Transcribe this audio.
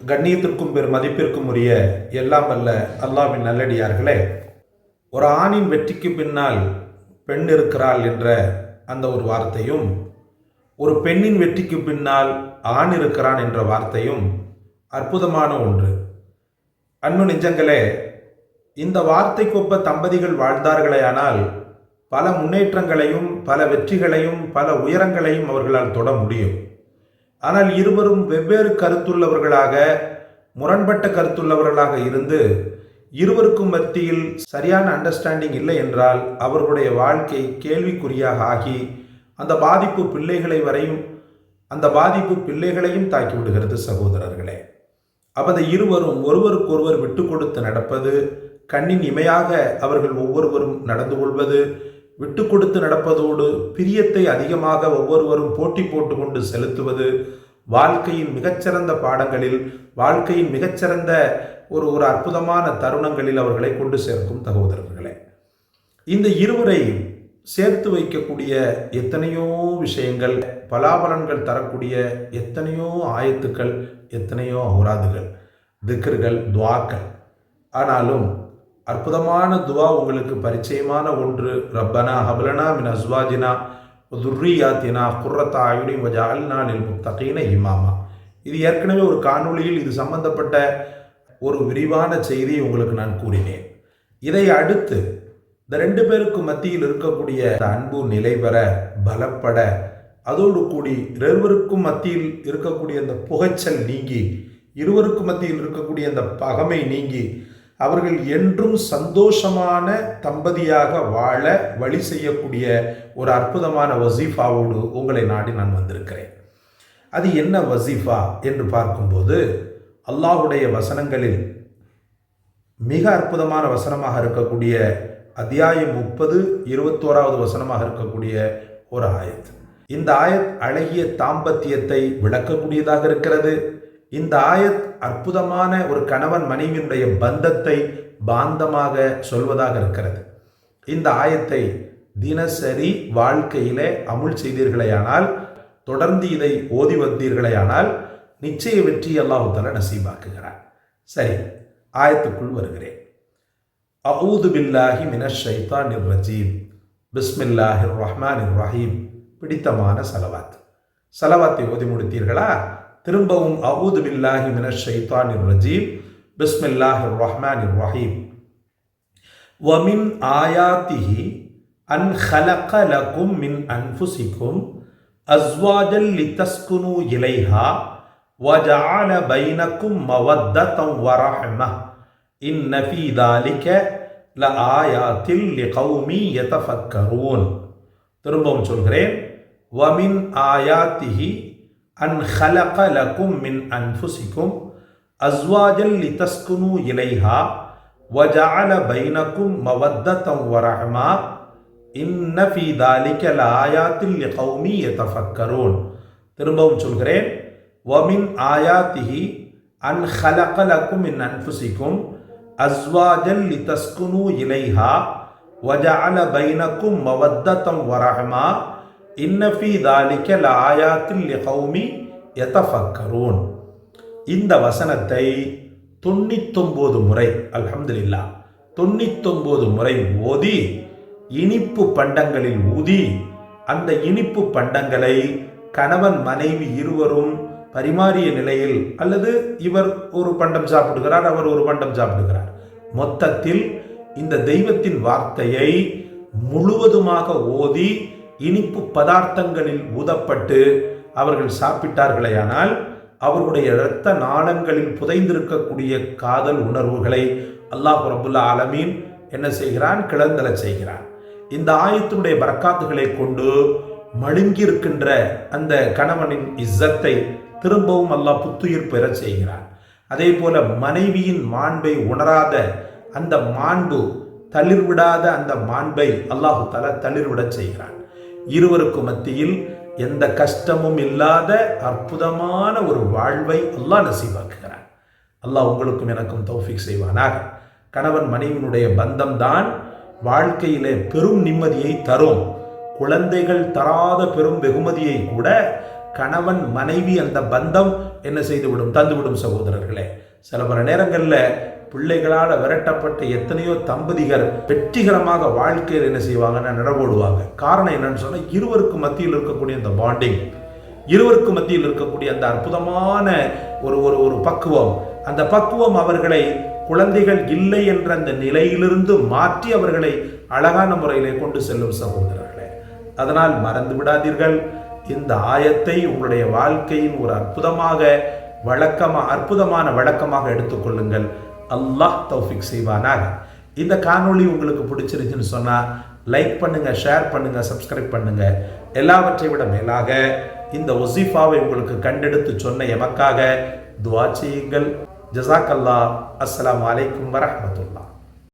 கண்ணியத்திற்கும் பெரும் மதிப்பிற்கும் உரிய எல்லாம் வல்ல அல்லாஹ்வின் நல்லடியார்களே, ஒரு ஆணின் வெற்றிக்கு பின்னால் பெண் இருக்கிறாள் என்ற அந்த ஒரு வார்த்தையும், ஒரு பெண்ணின் வெற்றிக்கு பின்னால் ஆண் இருக்கிறான் என்ற வார்த்தையும் அற்புதமான ஒன்று. அன்பு நெஞ்சங்களே, இந்த வார்த்தைக்கொப்ப தம்பதிகள் வாழ்ந்தார்களேயானால் பல முன்னேற்றங்களையும் பல வெற்றிகளையும் பல உயரங்களையும் அவர்களால் தொட முடியும். ஆனால் இருவரும் வெவ்வேறு கருத்துள்ளவர்களாக, முரண்பட்ட கருத்துள்ளவர்களாக இருந்து இருவருக்கும் மத்தியில் சரியான அண்டர்ஸ்டாண்டிங் இல்லை என்றால் அவர்களுடைய வாழ்க்கை கேள்விக்குறியாக ஆகி அந்த பாதிப்பு பிள்ளைகளையும் தாக்கி விடுகிறது. சகோதரர்களே, அப்போ அந்த இருவரும் ஒருவருக்கொருவர் விட்டு கொடுத்து நடப்பது, கண்ணின் இமையாக அவர்கள் ஒவ்வொருவரும் நடந்து கொள்வது, விட்டு கொடுத்து நடப்பதோடு பிரியத்தை அதிகமாக ஒவ்வொருவரும் போட்டி போட்டுக்கொண்டு செலுத்துவது, வாழ்க்கையின் மிகச்சிறந்த பாடங்களில், வாழ்க்கையின் மிகச்சிறந்த ஒரு அற்புதமான தருணங்களில் அவர்களை கொண்டு சேர்க்கும். சகோதரர்களே, இந்த இருவரை சேர்த்து வைக்கக்கூடிய எத்தனையோ விஷயங்கள், பலாபலன்கள் தரக்கூடிய எத்தனையோ ஆயத்துக்கள், எத்தனையோ அவுராதுகள், திக்ர்கள், துவாக்கள். ஆனாலும் அற்புதமான துவா உங்களுக்கு பரிச்சயமான ஒன்று, ரப்பனா ஹப்லனா மின் அஸ்வாஜினா துர்ரியாத்தினா குர்ரத்த அயுனி வஜஅல்னா லில் முத்தகீன இமாமா. இது ஏற்கனவே ஒரு காணொளியில் இது சம்பந்தப்பட்ட ஒரு விரிவான செய்தியை உங்களுக்கு நான் கூறினேன். இதை அடுத்து இந்த ரெண்டு பேருக்கு மத்தியில் இருக்கக்கூடிய அன்பு நிலை பெற, பலப்பட, அதோடு கூடி இருவருக்கும் மத்தியில் இருக்கக்கூடிய அந்த புகைச்சல் நீங்கி, இருவருக்கும் மத்தியில் இருக்கக்கூடிய அந்த பகமை நீங்கி அவர்கள் என்றும் சந்தோஷமான தம்பதியாக வாழ வழி செய்யக்கூடிய ஒரு அற்புதமான வசீஃபாவோடு உங்களை நாடி நான் வந்திருக்கிறேன். அது என்ன வசீஃபா என்று பார்க்கும்போது, அல்லாஹுடைய வசனங்களில் மிக அற்புதமான வசனமாக இருக்கக்கூடிய அத்தியாயம் 30 21வது வசனமாக இருக்கக்கூடிய ஒரு ஆயத். இந்த ஆயத் அழகிய தாம்பத்தியத்தை விளக்கக்கூடியதாக இருக்கிறது. இந்த ஆயத் அற்புதமான ஒரு கணவன் மனைவியினுடைய பந்தத்தை பாந்தமாக சொல்வதாக இருக்கிறது. இந்த ஆயத்தை தினசரி வாழ்க்கையிலே அமுல் செய்தீர்களேயானால், தொடர்ந்து இதை ஓதி வந்தீர்களேயானால் நிச்சய வெற்றி அல்லாஹ் தஆலா நசீபாக்குகிறார். சரி, ஆயத்துக்குள் வருகிறேன். அஊது பில்லாஹி மினஷ் ஷைத்தானிர் ரஜீம், பிஸ்மில்லாஹிர் ரஹ்மானிர் ரஹீம். பிடித்தமான சலவாத்தை ஓதி முடித்தீர்களா? திரும்பவும் அஊது பில்லாஹி மினஷ் ஷைத்தானிர் ரஜீம், பிஸ்மில்லாஹிர் ரஹ்மானிர் ரஹீம். வமின் ஆயாத்திஹி அன் ஹலக லகும் மின் அன்ஃபுசிகும் அஸ்வாஜல் லிதஸ்குனு இலைஹா வஜஅல பைனக்கும் மவத்ததன் வரஹ்மஹ் இன்ன ஃபீ ذلك லஆயாத்தில் லிகௌமி யதஃபக்கரூன். திரும்பவும் சொல்கிறேன். வமின் ஆயாத்திஹி அன் ஹலக லகும் மின் அன்ஃபுசிகும் அஸ்வாஜல் லிதஸ்குனு இலைஹா வஜஅல பைனக்கும் மவத்ததன் வரஹ்மஹ் இன்ன ஃபீ ذلك லஆயாத்தில் லிகௌமி யதஃபக்கரூன். திரும்பவும் சொல்கிறேன். வமின் ஆயாத்திஹி அன் ஹலக லகும் மின் அன்ஃபுசிகும் அஸ்வாஜல் லிதஸ்குனு இலைஹா வஜஅல பைனக்கும் மவத்ததன் வரஹ்மஹ் இன்ன ஃபீ ذلك லஆயாத்தில் லிகௌமி யதஃபக்கரூன். இந்த வசனத்தை 99 முறை, அல்ஹம்துலில்லாஹ், 99 முறை ஓதி இனிப்பு பண்டங்களில் ஊதி, அந்த இனிப்பு பண்டங்களை கணவன் மனைவி இருவரும் பரிமாறிய நிலையில், அல்லது இவர் ஒரு பண்டம் சாப்பிடுகிறார், அவர் ஒரு பண்டம் சாப்பிடுகிறார், மொத்தத்தில் இந்த தெய்வத்தின் வார்த்தையை முழுவதுமாக ஓதி இனிப்பு பதார்த்தங்களில் ஊதப்பட்டு அவர்கள் சாப்பிட்டார்களேயானால் அவர்களுடைய இரத்த நாளங்களில் புதைந்திருக்கக்கூடிய காதல் உணர்வுகளை அல்லாஹ் ரப்புல் ஆலமீன் என்ன செய்கிறான்? கிளந்தல செய்கிறான். இந்த ஆயத்தினுடைய பரக்காத்துகளை கொண்டு மழுங்கியிருக்கின்ற அந்த கணவனின் இஸ்ஸத்தை திரும்பவும் அல்லாஹ் புத்துயிர் பெற செய்கிறான். அதே போல மனைவியின் மாண்பை உணராத அந்த மாண்பு, தளிர்விடாத அந்த மாண்பை அல்லாஹு தஆலா தளிர்விட செய்கிறான். இருவருக்கு மத்தியில் எந்த கஷ்டமும் இல்லாத அற்புதமான ஒரு வாழ்வை அல்லாஹ் நசீபாக்குகிறான். அல்லாஹ் உங்களுக்கும் எனக்கும் தௌஃபீக் செய்வானாக. கணவன் மனைவியினுடைய பந்தம்தான் வாழ்க்கையிலே பெரும் நிம்மதியை தரும். குழந்தைகள் தராத பெரும் வெகுமதியை கூட கணவன் மனைவி அந்த பந்தம் என்ன செய்துவிடும், தந்துவிடும் சகோதரர்களே. சில பல நேரங்களில் பிள்ளைகளால் விரட்டப்பட்ட எத்தனையோ தம்பதிகர் வெற்றிகரமாக வாழ்க்கையில் என்ன செய்வாங்கன்னா நடவோடுவாங்க. காரணம் என்னன்னு சொன்னால், இருவருக்கு மத்தியில் இருக்கக்கூடிய அந்த பாண்டிங், இருவருக்கு மத்தியில் இருக்கக்கூடிய அந்த அற்புதமான ஒரு ஒரு ஒரு பக்குவம், அந்த பக்குவம் அவர்களை குழந்தைகள் இல்லை என்ற அந்த நிலையிலிருந்து மாற்றி அவர்களை அழகான முறையிலே கொண்டு செல்லும் சகோதரர்களே. அதனால் மறந்து விடாதீர்கள். இந்த ஆயத்தை உங்களுடைய வாழ்க்கையின் ஒரு அற்புதமான வழக்கமாக எடுத்துக்கொள்ளுங்கள். அல்லாஹ் தௌஃபிக் செய்வானாக. இந்த காணொளி உங்களுக்கு பிடிச்சிருச்சுன்னு சொன்னா லைக் பண்ணுங்க, ஷேர் பண்ணுங்க, சப்ஸ்கிரைப் பண்ணுங்க. எல்லாவற்றை விட மேலாக இந்த வஸீஃபாவை உங்களுக்கு கண்டெடுத்து சொன்ன எமக்காக துஆ செய்யுங்கள். ஜஸாக்கல்லாஹ். அஸ்ஸலாமு அலைக்கும் வரஹ்மத்துல்லாஹ்.